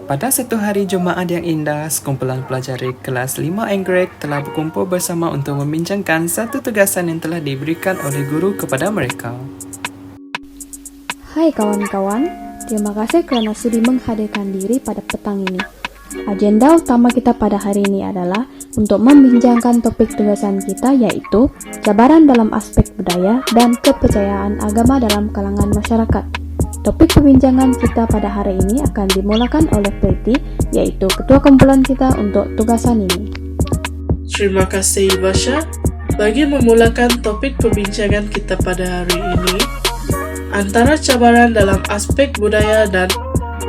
Pada satu hari Jumaat yang indah, sekumpulan pelajar kelas 5 Anggrek telah berkumpul bersama untuk membincangkan satu tugasan yang telah diberikan oleh guru kepada mereka. Hai kawan-kawan, terima kasih kerana sudi menghadirkan diri pada petang ini. Agenda utama kita pada hari ini adalah untuk membincangkan topik tugasan kita yaitu cabaran dalam aspek budaya dan kepercayaan agama dalam kalangan masyarakat. Topik perbincangan kita pada hari ini akan dimulakan oleh Preti, yaitu ketua kumpulan kita untuk tugasan ini. Terima kasih Basha. Bagi memulakan topik perbincangan kita pada hari ini, antara cabaran dalam aspek budaya dan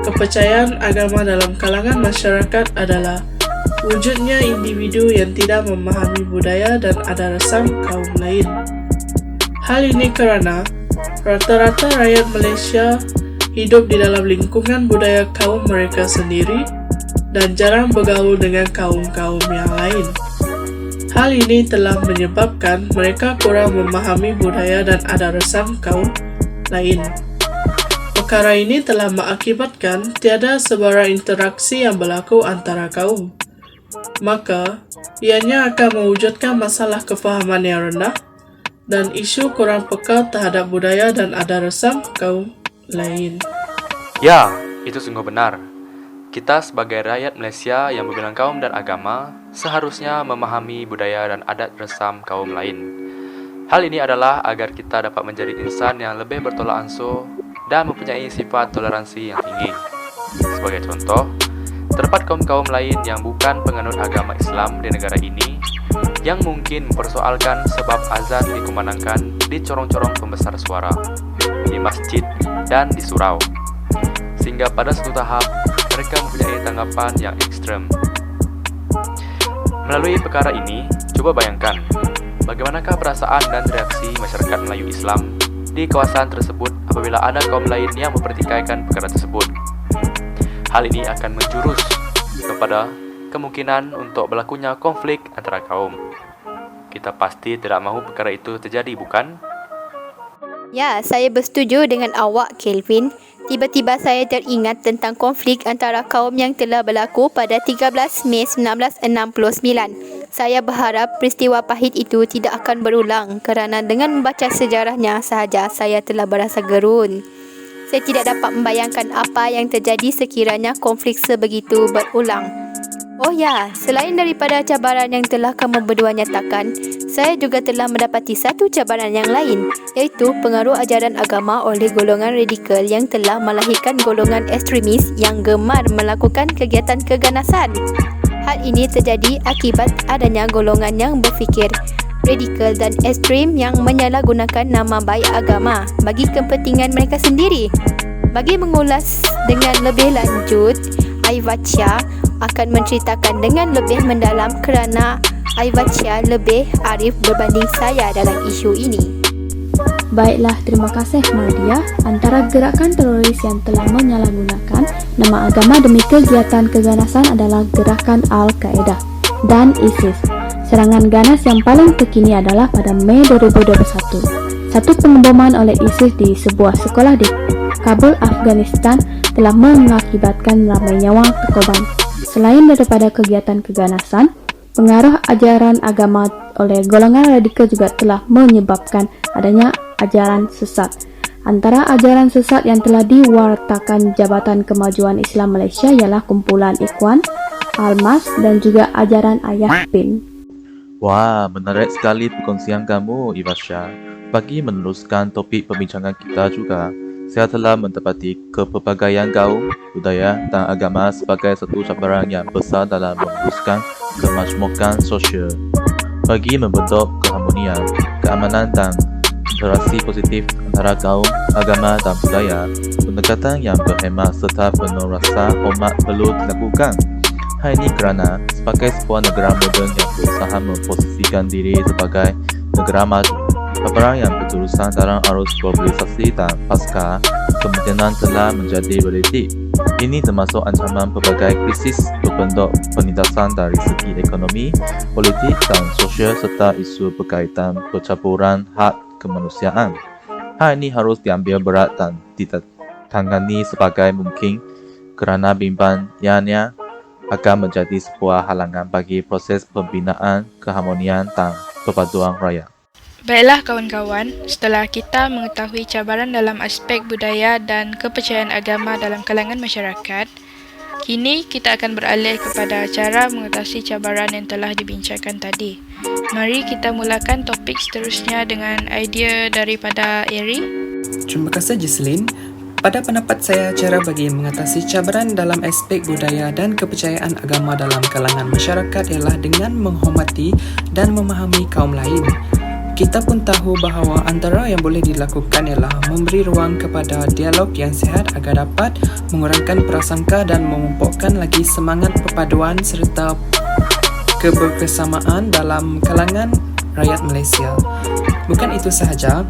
kepercayaan agama dalam kalangan masyarakat adalah wujudnya individu yang tidak memahami budaya dan adat resam kaum lain. Hal ini kerana rata-rata rakyat Malaysia hidup di dalam lingkungan budaya kaum mereka sendiri dan jarang bergaul dengan kaum-kaum yang lain. Hal ini telah menyebabkan mereka kurang memahami budaya dan adat resam kaum lain. Perkara ini telah mengakibatkan tiada sebarang interaksi yang berlaku antara kaum. Maka, ianya akan mewujudkan masalah kefahaman yang rendah dan isu kurang peka terhadap budaya dan adat resam kaum lain. Ya, itu sungguh benar. Kita sebagai rakyat Malaysia yang berbilang kaum dan agama seharusnya memahami budaya dan adat resam kaum lain. Hal ini adalah agar kita dapat menjadi insan yang lebih bertolak ansur dan mempunyai sifat toleransi yang tinggi. Sebagai contoh, terdapat kaum-kaum lain yang bukan penganut agama Islam di negara ini yang mungkin mempersoalkan sebab azan dikumandangkan di corong-corong pembesar suara, di masjid dan di surau. Sehingga pada suatu tahap, mereka mempunyai tanggapan yang ekstrem. Melalui perkara ini, coba bayangkan bagaimanakah perasaan dan reaksi masyarakat Melayu Islam di kawasan tersebut apabila ada kaum lain yang mempertikaikan perkara tersebut. Hal ini akan menjurus kepada kemungkinan untuk berlakunya konflik antara kaum. Kita pasti tidak mahu perkara itu terjadi, bukan? Ya, saya bersetuju dengan awak, Kelvin. Tiba-tiba saya teringat tentang konflik antara kaum yang telah berlaku pada 13 Mei 1969. Saya berharap peristiwa pahit itu tidak akan berulang kerana dengan membaca sejarahnya sahaja saya telah berasa gerun. Saya tidak dapat membayangkan apa yang terjadi sekiranya konflik sebegitu berulang. Oh ya, selain daripada cabaran yang telah kamu berdua nyatakan, saya juga telah mendapati satu cabaran yang lain, iaitu pengaruh ajaran agama oleh golongan radikal yang telah melahirkan golongan ekstremis yang gemar melakukan kegiatan keganasan. Hal ini terjadi akibat adanya golongan yang berfikir radikal dan ekstrem yang menyalahgunakan nama baik agama bagi kepentingan mereka sendiri. Bagi mengulas dengan lebih lanjut, Aivacia akan menceritakan dengan lebih mendalam kerana Aivacia lebih arif berbanding saya dalam isu ini. Baiklah, terima kasih Nadia. Antara gerakan teroris yang telah menyalahgunakan nama agama demi kegiatan keganasan adalah gerakan Al-Qaeda dan ISIS. Serangan ganas yang paling terkini adalah pada Mei 2021. Satu pengeboman oleh ISIS di sebuah sekolah di Kabul, Afghanistan telah mengakibatkan ramai nyawa terkorban. Selain daripada kegiatan keganasan, pengaruh ajaran agama oleh golongan radikal juga telah menyebabkan adanya ajaran sesat. Antara ajaran sesat yang telah diwartakan Jabatan Kemajuan Islam Malaysia ialah kumpulan Ikhwan, Almas dan juga ajaran Ayah Bin. Wah, menarik sekali perkongsian kamu, Ivasha. Bagi meneruskan topik perbincangan kita juga, saya telah mendapati kepelbagaian kaum, budaya dan agama sebagai satu cabaran yang besar dalam meneruskan kemajmukan sosial. Bagi membentuk keharmonian, keamanan dan interaksi positif antara kaum, agama dan budaya, pendekatan yang berhemah serta penuh rasa hormat perlu dilakukan. Hal ini kerana sebagai sebuah negara moden yang berusaha memposisikan diri sebagai negara maju, cabaran yang berterusan dalam arus globalisasi dan pasca kemudian telah menjadi realiti. Ini termasuk ancaman pelbagai krisis berbentuk penindasan dari segi ekonomi, politik dan sosial serta isu berkaitan pencabulan hak kemanusiaan. Hal ini harus diambil berat dan ditangani sebagai mungkin kerana bimbingannya akan menjadi sebuah halangan bagi proses pembinaan keharmonian dan perpaduan rakyat. Baiklah kawan-kawan, setelah kita mengetahui cabaran dalam aspek budaya dan kepercayaan agama dalam kalangan masyarakat, kini kita akan beralih kepada cara mengatasi cabaran yang telah dibincangkan tadi. Mari kita mulakan topik seterusnya dengan idea daripada Eri. Terima kasih Jislin. Pada pendapat saya, cara bagi mengatasi cabaran dalam aspek budaya dan kepercayaan agama dalam kalangan masyarakat ialah dengan menghormati dan memahami kaum lain. Kita pun tahu bahawa antara yang boleh dilakukan ialah memberi ruang kepada dialog yang sihat agar dapat mengurangkan prasangka dan memupukkan lagi semangat perpaduan serta keberkesamaan dalam kalangan rakyat Malaysia. Bukan itu sahaja,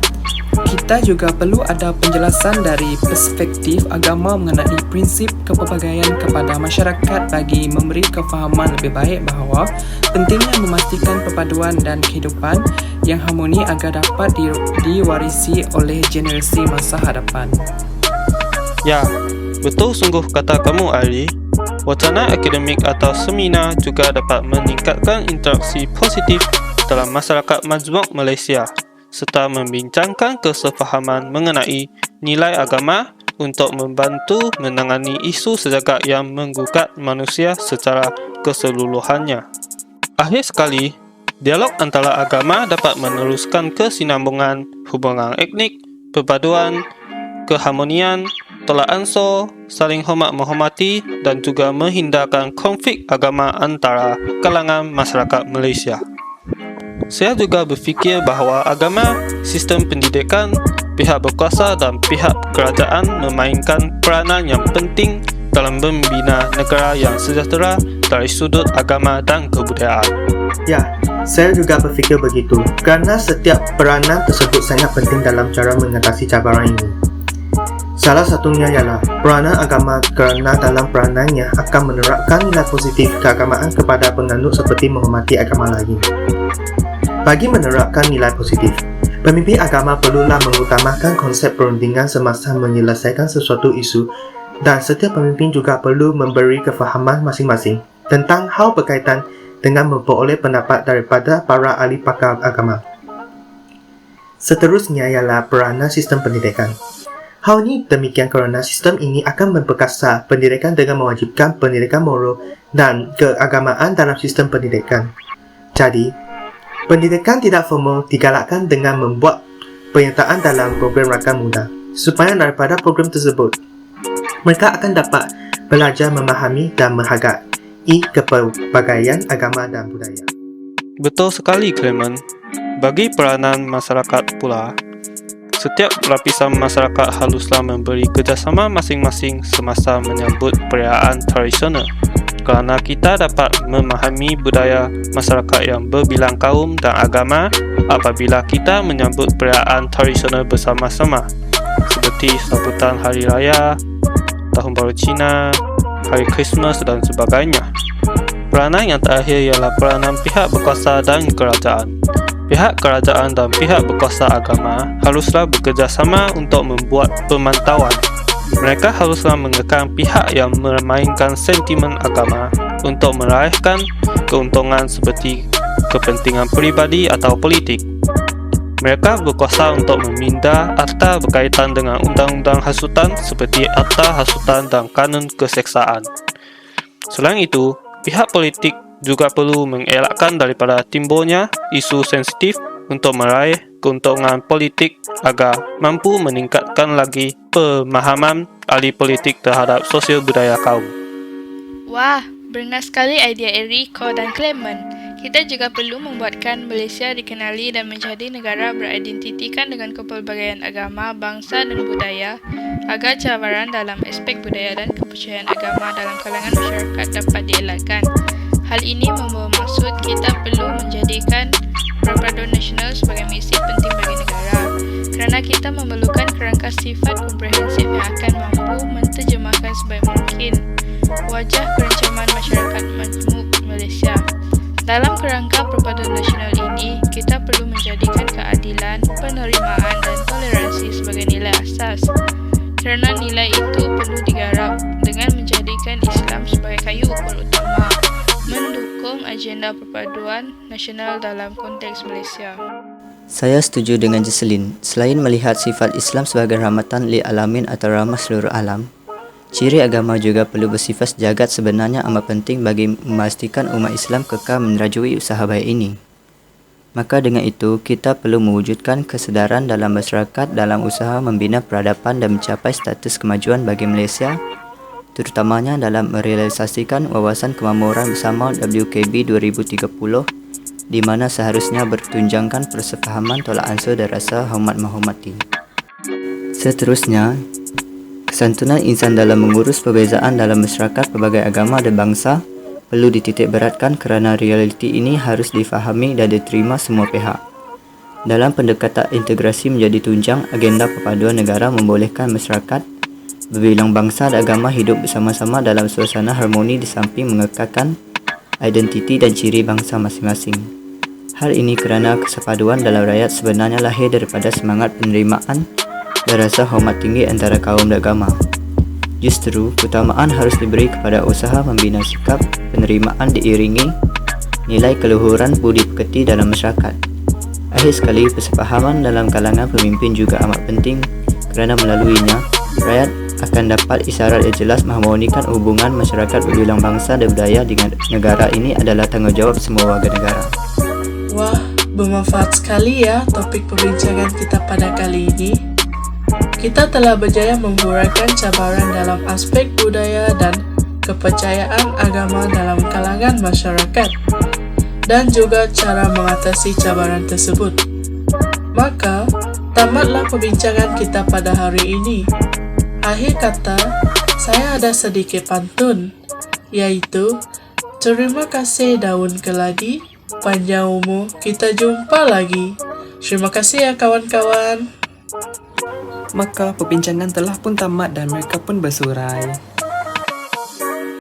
kita juga perlu ada penjelasan dari perspektif agama mengenai prinsip kepelbagaian kepada masyarakat bagi memberi kefahaman lebih baik bahawa pentingnya memastikan perpaduan dan kehidupan yang harmoni agar dapat diwarisi oleh generasi masa hadapan. Ya, betul sungguh kata kamu Ali. Wacana akademik atau seminar juga dapat meningkatkan interaksi positif dalam masyarakat majmuk Malaysia serta membincangkan kesefahaman mengenai nilai agama untuk membantu menangani isu sejagat yang menggugat manusia secara keseluruhannya. Akhir sekali, dialog antara agama dapat meneruskan kesinambungan hubungan etnik, perpaduan, keharmonian, tolak ansur, saling hormat menghormati dan juga menghindarkan konflik agama antara kalangan masyarakat Malaysia. Saya juga berfikir bahawa agama, sistem pendidikan, pihak berkuasa dan pihak kerajaan memainkan peranan yang penting dalam membina negara yang sejahtera dari sudut agama dan kebudayaan. Ya, saya juga berfikir begitu kerana setiap peranan tersebut sangat penting dalam cara mengatasi cabaran ini. Salah satunya ialah peranan agama kerana dalam peranannya akan menerapkan nilai positif keagamaan kepada penganut seperti menghormati agama lain. Bagi menerapkan nilai positif, pemimpin agama perlulah mengutamakan konsep perundingan semasa menyelesaikan sesuatu isu dan setiap pemimpin juga perlu memberi kefahaman masing-masing tentang hal berkaitan dengan memperoleh pendapat daripada para ahli pakar agama. Seterusnya ialah peranan sistem pendidikan. Hal ini demikian kerana sistem ini akan memperkasa pendidikan dengan mewajibkan pendidikan moral dan keagamaan dalam sistem pendidikan. Jadi, pendidikan tidak formal digalakkan dengan membuat penyertaan dalam program rakan muda supaya daripada program tersebut mereka akan dapat belajar memahami dan menghargai kepelbagaian agama dan budaya. Betul sekali Clement. Bagi peranan masyarakat pula, setiap lapisan masyarakat haruslah memberi kerjasama masing-masing semasa menyambut perayaan tradisional kerana kita dapat memahami budaya masyarakat yang berbilang kaum dan agama apabila kita menyambut perayaan tradisional bersama-sama seperti sambutan Hari Raya, Tahun Baru Cina, Hari Christmas dan sebagainya. Peranan yang terakhir ialah peranan pihak berkuasa dan kerajaan. Pihak kerajaan dan pihak berkuasa agama haruslah bekerjasama untuk membuat pemantauan. Mereka haruslah mengekang pihak yang memainkan sentimen agama untuk meraihkan keuntungan seperti kepentingan peribadi atau politik. Mereka berkuasa untuk meminda akta berkaitan dengan undang-undang hasutan seperti Akta Hasutan dan Kanun Keseksaan. Selain itu, pihak politik juga perlu mengelakkan daripada timbulnya isu sensitif untuk meraih keuntungan politik agar mampu meningkatkan lagi pemahaman ahli politik terhadap sosial budaya kaum. Wah, bernas sekali idea Eri, Ko dan Clement. Kita juga perlu membuatkan Malaysia dikenali dan menjadi negara beridentitikan dengan kepelbagaian agama, bangsa dan budaya agar cabaran dalam aspek budaya dan kepercayaan agama dalam kalangan masyarakat dapat dielakkan. Hal ini membawa maksud kita perlu menjadikan perpaduan nasional sebagai misi penting bagi negara kerana kita memerlukan kerangka sifat komprehensif yang akan mampu menterjemahkan sebaik mungkin wajah kerancaman masyarakat majmuk Malaysia. Dalam kerangka perpaduan nasional ini, kita perlu menjadikan keadilan, penerimaan dan toleransi sebagai nilai asas kerana nilai itu perlu digarap dengan menjadi agenda perpaduan nasional dalam konteks Malaysia. Saya setuju dengan Jesselyn. Selain melihat sifat Islam sebagai rahmatan lil alamin atau rahmah seluruh alam, ciri agama juga perlu bersifat sejagat sebenarnya amat penting bagi memastikan umat Islam kekal menerajui usaha baik ini. Maka dengan itu, kita perlu mewujudkan kesedaran dalam masyarakat dalam usaha membina peradaban dan mencapai status kemajuan bagi Malaysia, terutamanya dalam merealisasikan wawasan kemakmuran bersama WKB 2030, di mana seharusnya bertunjangkan persefahaman tolak ansur dan rasa hormat menghormati. Seterusnya, kesantunan insan dalam mengurus perbezaan dalam masyarakat pelbagai agama dan bangsa perlu dititik beratkan kerana realiti ini harus difahami dan diterima semua pihak. Dalam pendekatan integrasi menjadi tunjang, agenda perpaduan negara membolehkan masyarakat berbilang bangsa dan agama hidup bersama-sama dalam suasana harmoni di samping mengekalkan identiti dan ciri bangsa masing-masing. Hal ini kerana kesepaduan dalam rakyat sebenarnya lahir daripada semangat penerimaan dan rasa hormat tinggi antara kaum dan agama. Justru, keutamaan harus diberi kepada usaha membina sikap penerimaan diiringi nilai keluhuran budi pekerti dalam masyarakat. Akhir sekali, persefahaman dalam kalangan pemimpin juga amat penting kerana melaluinya, rakyat akan dapat isyarat yang jelas mengharmonikan hubungan masyarakat berbilang bangsa dan budaya dengan negara ini adalah tanggungjawab semua warga negara. Wah, bermanfaat sekali ya topik perbincangan kita pada kali ini. Kita telah berjaya menghuraikan cabaran dalam aspek budaya dan kepercayaan agama dalam kalangan masyarakat dan juga cara mengatasi cabaran tersebut. Maka, tamatlah perbincangan kita pada hari ini. Akhir kata, saya ada sedikit pantun, iaitu terima kasih daun keladi, panjang umur, kita jumpa lagi. Terima kasih ya kawan-kawan. Maka perbincangan telah pun tamat dan mereka pun bersurai.